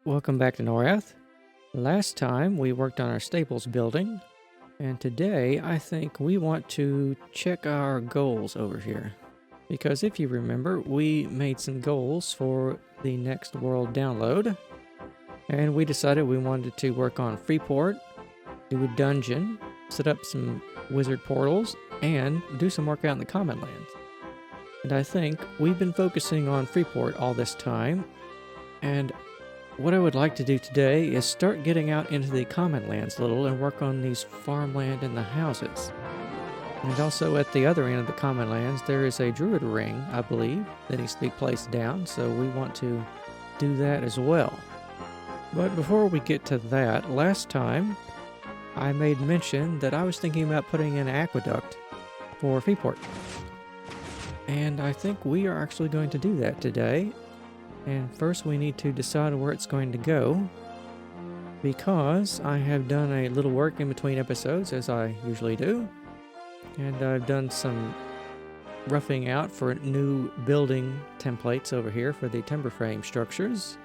Welcome back to Norrath. Last time we worked on our stables building, and today I think we want to check our goals over here. Because if you remember, we made some goals for the next world download, and we decided we wanted to work on Freeport, do a dungeon, set up some wizard portals, and do some work out in the Commonlands. And I think we've been focusing on Freeport all this time, and what I would like to do today is start getting out into the Commonlands a little and work on these farmland and the houses. And also at the other end of the Commonlands, there is a druid ring, I believe, that needs to be placed down, so we want to do that as well. But before we get to that, last time I made mention that I was thinking about putting in an aqueduct for Freeport. And I think we are actually going to do that today. And first we need to decide where it's going to go, because I have done a little work in between episodes, as I usually do, and I've done some roughing out for new building templates over here for the timber frame structures.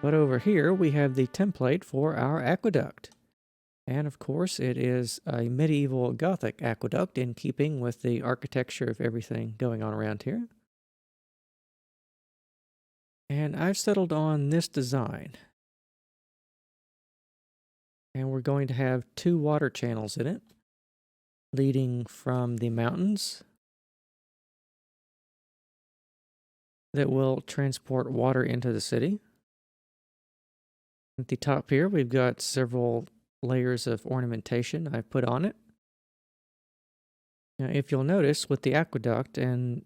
But over here we have the template for our aqueduct. And of course it is a medieval Gothic aqueduct in keeping with the architecture of everything going on around here. And I've settled on this design. And we're going to have 2 water channels in it, leading from the mountains that will transport water into the city. At the top here, we've got several layers of ornamentation I've put on it. Now, if you'll notice with the aqueduct, and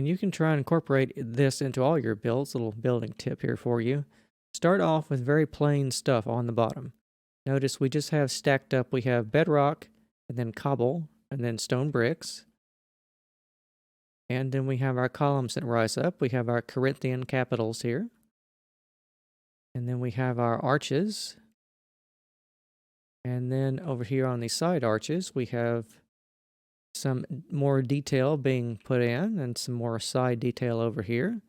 you can try and incorporate this into all your builds, little building tip here for you. Start off with very plain stuff on the bottom. Notice we just have stacked up, we have bedrock, and then cobble, and then stone bricks. And then we have our columns that rise up. We have our Corinthian capitals here. And then we have our arches. And then over here on the side arches, we have some more detail being put in and some more side detail over here.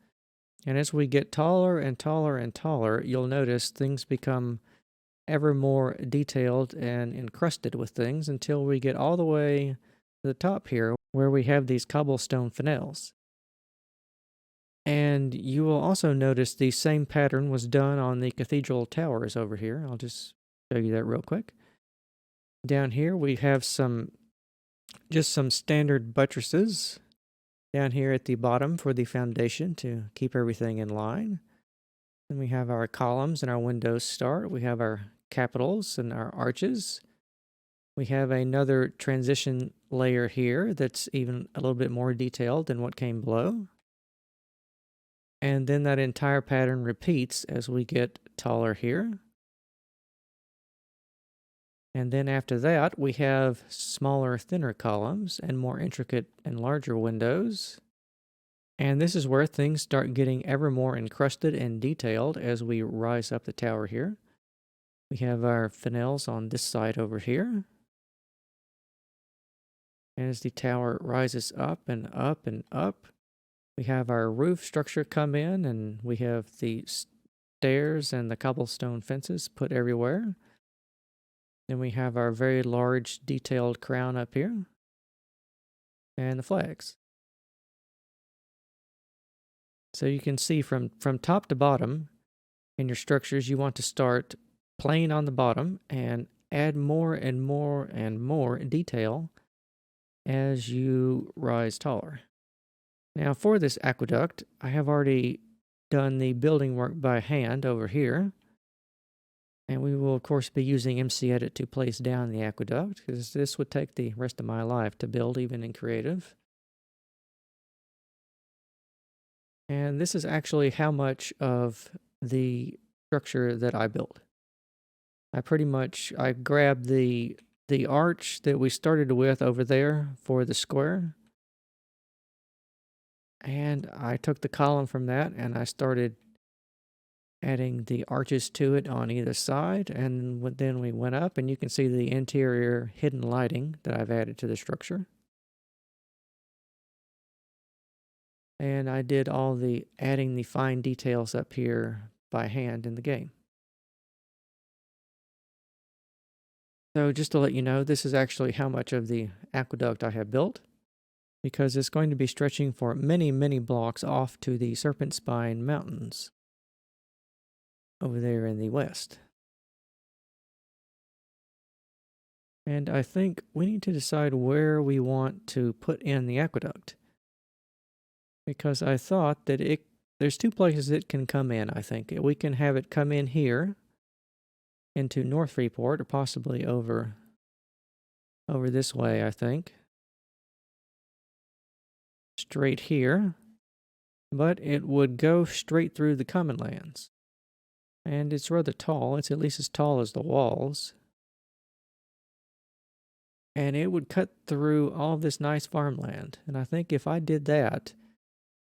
And as we get taller and taller and taller, you'll notice things become ever more detailed and encrusted with things until we get all the way to the top here where we have these cobblestone fennels. And you will also notice the same pattern was done on the cathedral towers over here. I'll just show you that real quick. Down here we have just some standard buttresses down here at the bottom for the foundation to keep everything in line. Then we have our columns and our windows start. We have our capitals and our arches. We have another transition layer here that's even a little bit more detailed than what came below. And then that entire pattern repeats as we get taller here. And then after that, we have smaller, thinner columns and more intricate and larger windows. And this is where things start getting ever more encrusted and detailed as we rise up the tower here. We have our fennels on this side over here. And as the tower rises up and up and up, we have our roof structure come in, and we have the stairs and the cobblestone fences put everywhere. Then we have our very large detailed crown up here, and the flags. So you can see from top to bottom in your structures, you want to start plain on the bottom and add more and more and more detail as you rise taller. Now for this aqueduct, I have already done the building work by hand over here. And we will, of course, be using mcedit to place down the aqueduct, because this would take the rest of my life to build, even in creative. And this is actually how much of the structure that I built. I grabbed the arch that we started with over there for the square, and I took the column from that, and I started adding the arches to it on either side, and then we went up, and you can see the interior hidden lighting that I've added to the structure. And I did all the adding the fine details up here by hand in the game. So just to let you know, this is actually how much of the aqueduct I have built, because it's going to be stretching for many, many blocks off to the Serpent Spine Mountains over there in the west. And I think we need to decide where we want to put in the aqueduct, because I thought that there's two places it can come in, I think. We can have it come in here into North Freeport, or possibly over this way, I think. Straight here. But it would go straight through the Commonlands. And it's rather tall. It's at least as tall as the walls. And it would cut through all this nice farmland. And I think if I did that,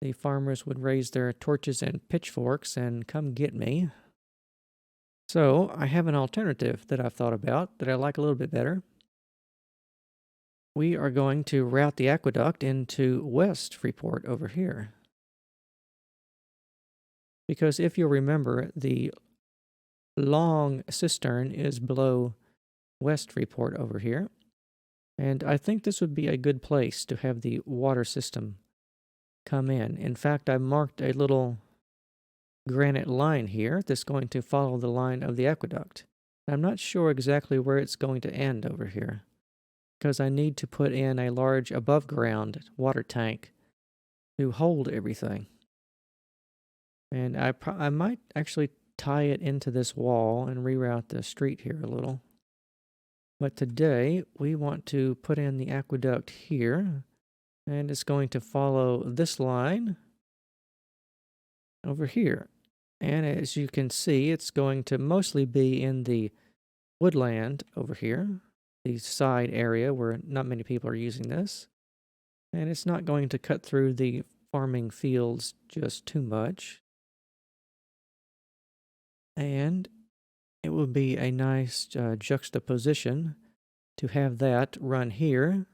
the farmers would raise their torches and pitchforks and come get me. So I have an alternative that I've thought about that I like a little bit better. We are going to route the aqueduct into West Freeport over here. Because if you'll remember, the long cistern is below West Freeport over here. And I think this would be a good place to have the water system come in. In fact, I marked a little granite line here that's going to follow the line of the aqueduct. I'm not sure exactly where it's going to end over here, because I need to put in a large above ground water tank to hold everything. And I might actually tie it into this wall and reroute the street here a little. But today we want to put in the aqueduct here, and it's going to follow this line over here. And as you can see, it's going to mostly be in the woodland over here, the side area where not many people are using this. And it's not going to cut through the farming fields just too much. And it will be a nice juxtaposition to have that run here.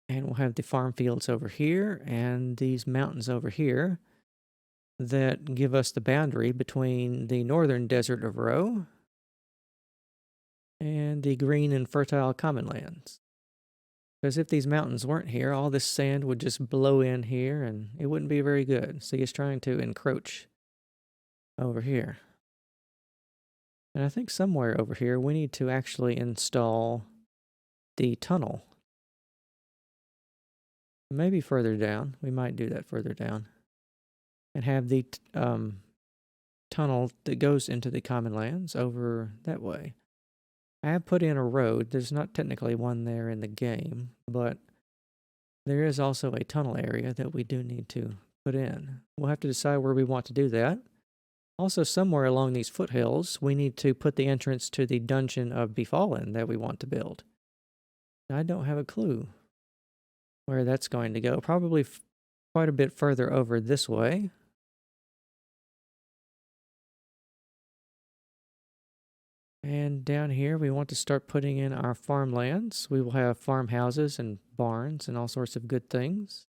And we'll have the farm fields over here and these mountains over here that give us the boundary between the northern desert of Roe and the green and fertile Commonlands. Because if these mountains weren't here, all this sand would just blow in here and it wouldn't be very good. So he's trying to encroach over here. And I think somewhere over here we need to actually install the tunnel. Maybe further down. We might do that further down. And have the tunnel that goes into the Commonlands over that way. I have put in a road. There's not technically one there in the game, but there is also a tunnel area that we do need to put in. We'll have to decide where we want to do that. Also, somewhere along these foothills, we need to put the entrance to the Dungeon of Befallen that we want to build. I don't have a clue where that's going to go. Probably quite a bit further over this way. And down here, we want to start putting in our farmlands. We will have farmhouses and barns and all sorts of good things.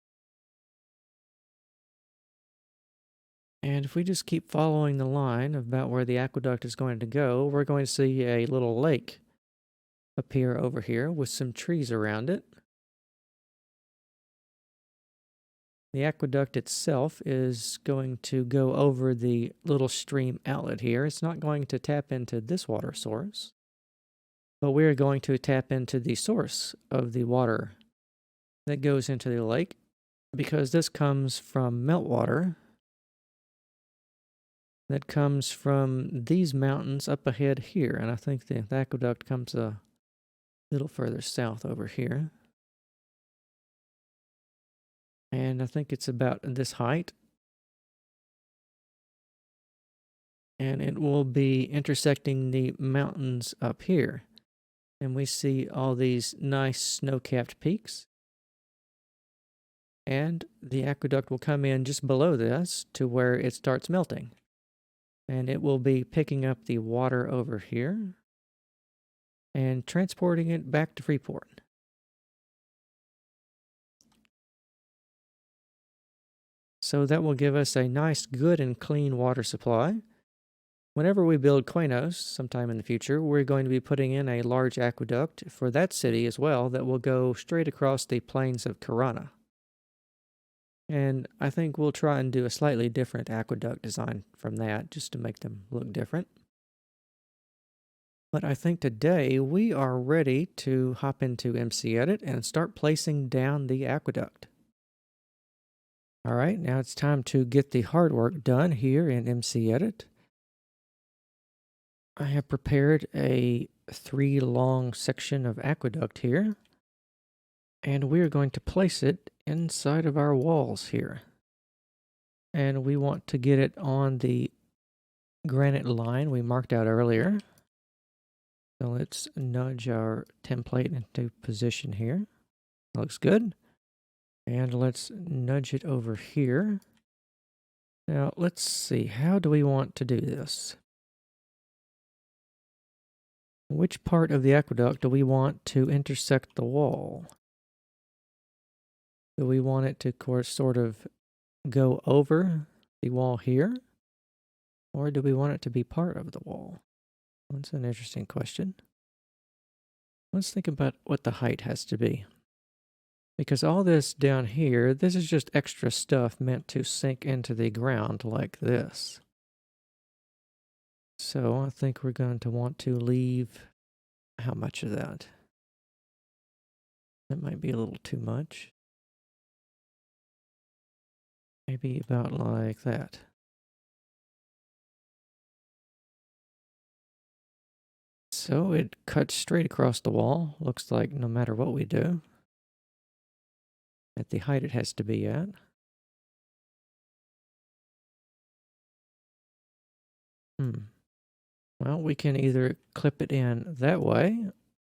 And if we just keep following the line about where the aqueduct is going to go, we're going to see a little lake appear over here with some trees around it. The aqueduct itself is going to go over the little stream outlet here. It's not going to tap into this water source, but we're going to tap into the source of the water that goes into the lake, because this comes from meltwater that comes from these mountains up ahead here. And I think the aqueduct comes a little further south over here. And I think it's about this height. And it will be intersecting the mountains up here. And we see all these nice snow-capped peaks. And the aqueduct will come in just below this to where it starts melting. And it will be picking up the water over here and transporting it back to Freeport. So that will give us a nice, good, and clean water supply. Whenever we build Quanos sometime in the future, we're going to be putting in a large aqueduct for that city as well that will go straight across the plains of Karana. And I think we'll try and do a slightly different aqueduct design from that just to make them look different. But I think today we are ready to hop into mcedit and start placing down the aqueduct. All right, now it's time to get the hard work done here in mcedit. I have prepared a 3-long section of aqueduct here, and we're going to place it inside of our walls here. And we want to get it on the granite line we marked out earlier. So let's nudge our template into position here. Looks good. And let's nudge it over here. Now let's see, how do we want to do this? Which part of the aqueduct do we want to intersect the wall? Do we want it to sort of go over the wall here? Or do we want it to be part of the wall? That's an interesting question. Let's think about what the height has to be. Because all this down here, this is just extra stuff meant to sink into the ground like this. So I think we're going to want to leave how much of that? That might be a little too much. Maybe about like that. So it cuts straight across the wall. Looks like no matter what we do, at the height it has to be at. Well, we can either clip it in that way,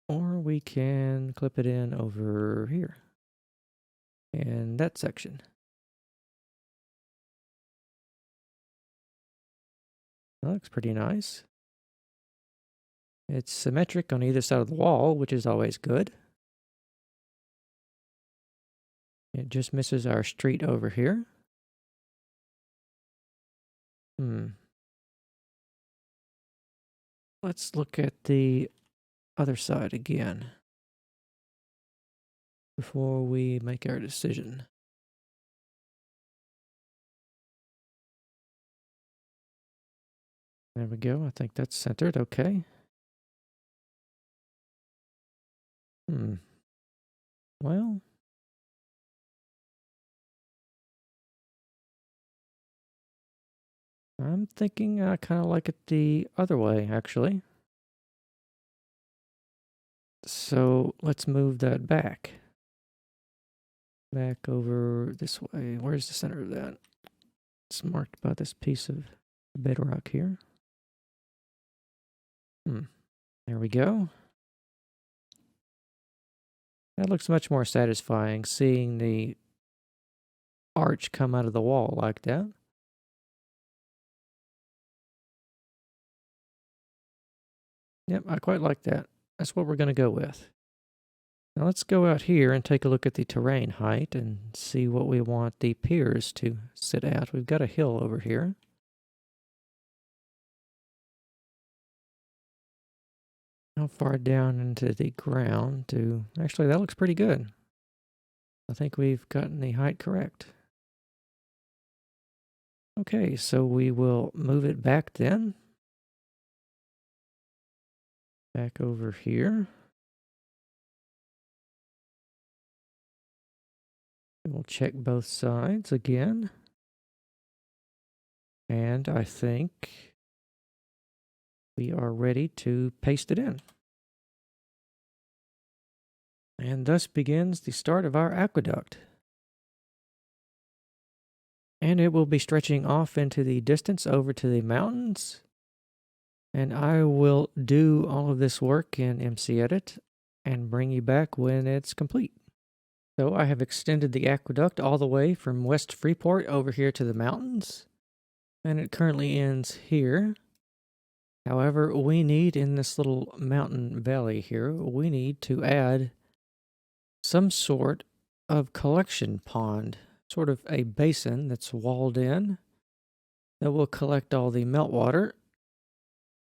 or we can clip it in over here, in that section. That looks pretty nice. It's symmetric on either side of the wall, which is always good. It just misses our street over here. Let's look at the other side again before we make our decision. There we go. I think that's centered. Okay. Well, I'm thinking I kind of like it the other way, actually. So let's move that back. Back over this way. Where's the center of that? It's marked by this piece of bedrock here. There we go. That looks much more satisfying, seeing the arch come out of the wall like that. Yep, I quite like that. That's what we're going to go with. Now let's go out here and take a look at the terrain height and see what we want the piers to sit at. We've got a hill over here. How far down into the ground to... Actually, that looks pretty good. I think we've gotten the height correct. Okay, so we will move it back then. Back over here. We'll check both sides again. And I think we are ready to paste it in. And thus begins the start of our aqueduct. And it will be stretching off into the distance over to the mountains. And I will do all of this work in mcedit and bring you back when it's complete. So I have extended the aqueduct all the way from West Freeport over here to the mountains. And it currently ends here. However, we need, in this little mountain valley here, we need to add some sort of collection pond sort of a basin that's walled in that will collect all the meltwater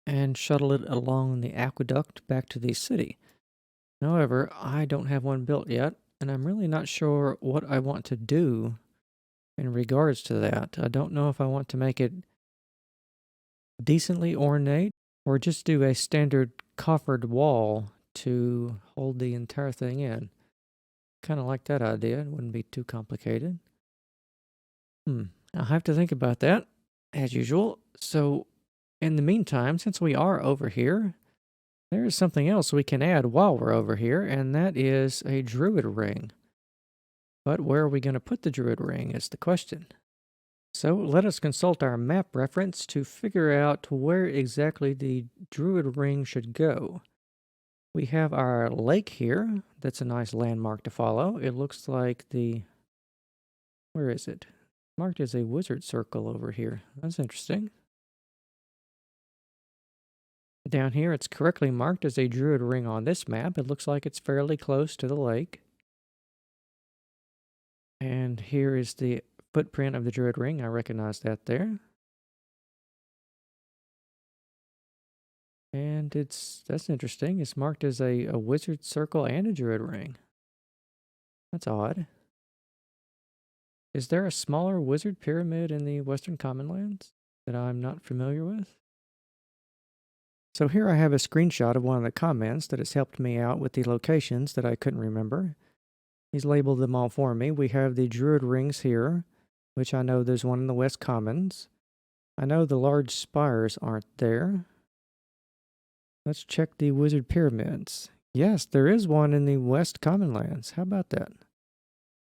and shuttle it along the aqueduct back to the city. However, I don't have one built yet, and I'm really not sure what I want to do in regards to that. I don't know if I want to make it decently ornate or just do a standard coffered wall to hold the entire thing in. Kind of like that idea. It wouldn't be too complicated. I'll have to think about that, as usual. So, in the meantime, since we are over here, there is something else we can add while we're over here, and that is a druid ring. But where are we going to put the druid ring is the question. So let us consult our map reference to figure out where exactly the druid ring should go. We have our lake here. That's a nice landmark to follow. It looks like where is it? Marked as a wizard circle over here. That's interesting. Down here, it's correctly marked as a druid ring on this map. It looks like it's fairly close to the lake. And here is the footprint of the druid ring. I recognize that there. And that's interesting. It's marked as a wizard circle and a druid ring. That's odd. Is there a smaller wizard pyramid in the Western Commonlands that I'm not familiar with? So here I have a screenshot of one of the comments that has helped me out with the locations that I couldn't remember. He's labeled them all for me. We have the druid rings here, which I know there's one in the West Commons. I know the large spires aren't there. Let's check the wizard pyramids. Yes, there is one in the West Commonlands. How about that?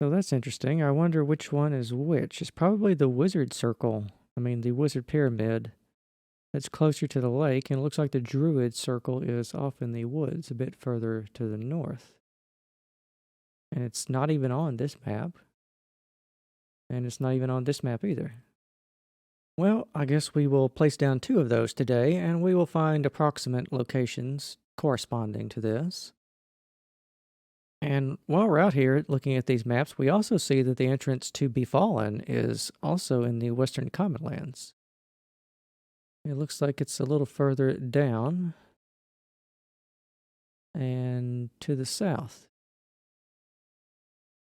So that's interesting. I wonder which one is which. It's probably the wizard circle. The wizard pyramid. That's closer to the lake, and it looks like the druid circle is off in the woods a bit further to the north. And it's not even on this map. And it's not even on this map either. Well, I guess we will place down 2 of those today, and we will find approximate locations corresponding to this. And while we're out here looking at these maps, we also see that the entrance to Befallen is also in the Western Commonlands. It looks like it's a little further down and to the south.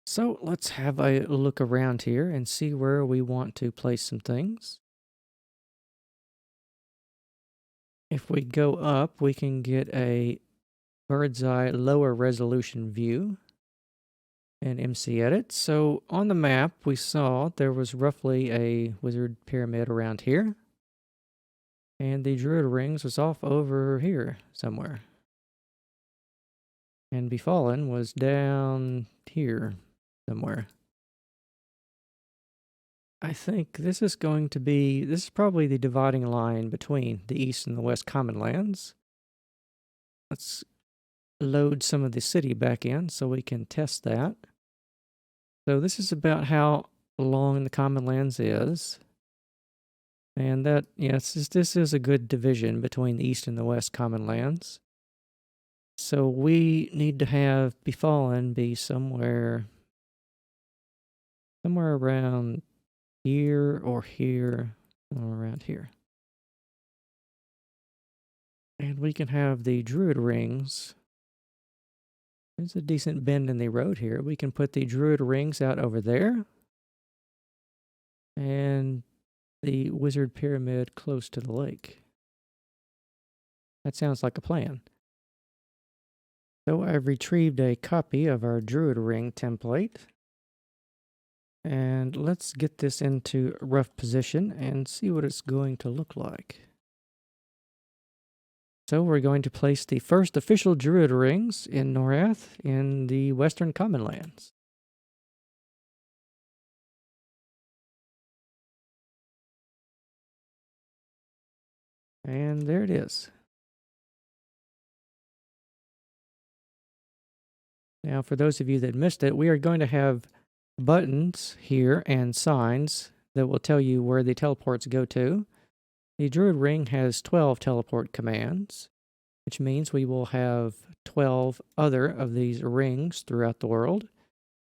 So let's have a look around here and see where we want to place some things. If we go up, we can get a bird's eye lower resolution view and mcedit. So on the map, we saw there was roughly a wizard pyramid around here. And the druid rings was off over here somewhere. And Befallen was down here somewhere. I think this is probably the dividing line between the East and the West Commonlands. Let's load some of the city back in so we can test that. So this is about how long the Commonlands is. And that, yes, this is a good division between the East and the West Commonlands. So we need to have Befallen be somewhere around here or around here. And we can have the druid rings. There's a decent bend in the road here. We can put the druid rings out over there. And the wizard pyramid close to the lake. That sounds like a plan. So I've retrieved a copy of our druid ring template. And let's get this into rough position and see what it's going to look like. So we're going to place the first official druid rings in Norrath in the Western Commonlands. And there it is. Now, for those of you that missed it, we are going to have buttons here and signs that will tell you where the teleports go to. The druid ring has 12 teleport commands, which means we will have 12 other of these rings throughout the world.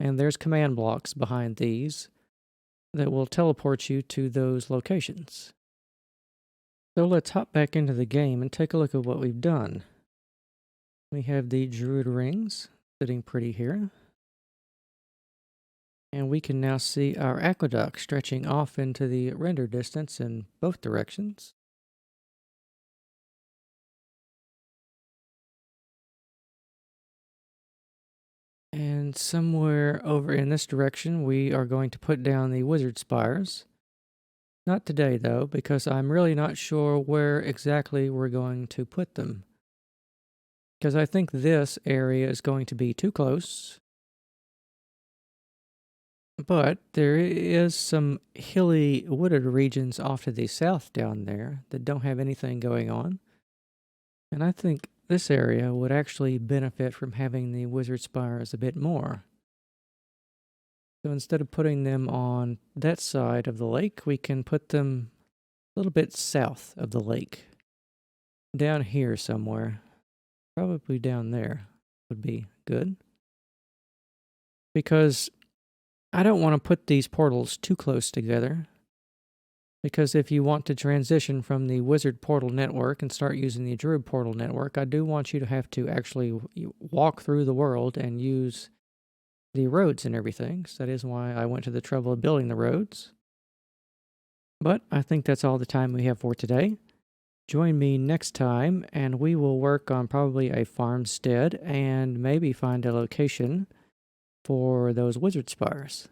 And there's command blocks behind these that will teleport you to those locations. So let's hop back into the game and take a look at what we've done. We have the druid rings sitting pretty here. And we can now see our aqueduct stretching off into the render distance in both directions. And somewhere over in this direction, we are going to put down the wizard spires. Not today, though, because I'm really not sure where exactly we're going to put them. Because I think this area is going to be too close. But there is some hilly, wooded regions off to the south down there that don't have anything going on. And I think this area would actually benefit from having the wizard spires a bit more. So instead of putting them on that side of the lake, we can put them a little bit south of the lake. Down here somewhere. Probably down there would be good. Because I don't want to put these portals too close together. Because if you want to transition from the wizard portal network and start using the druid portal network, I do want you to have to actually walk through the world and use the roads and everything. So that is why I went to the trouble of building the roads. But I think that's all the time we have for today. Join me next time and we will work on probably a farmstead and maybe find a location for those wizard spires.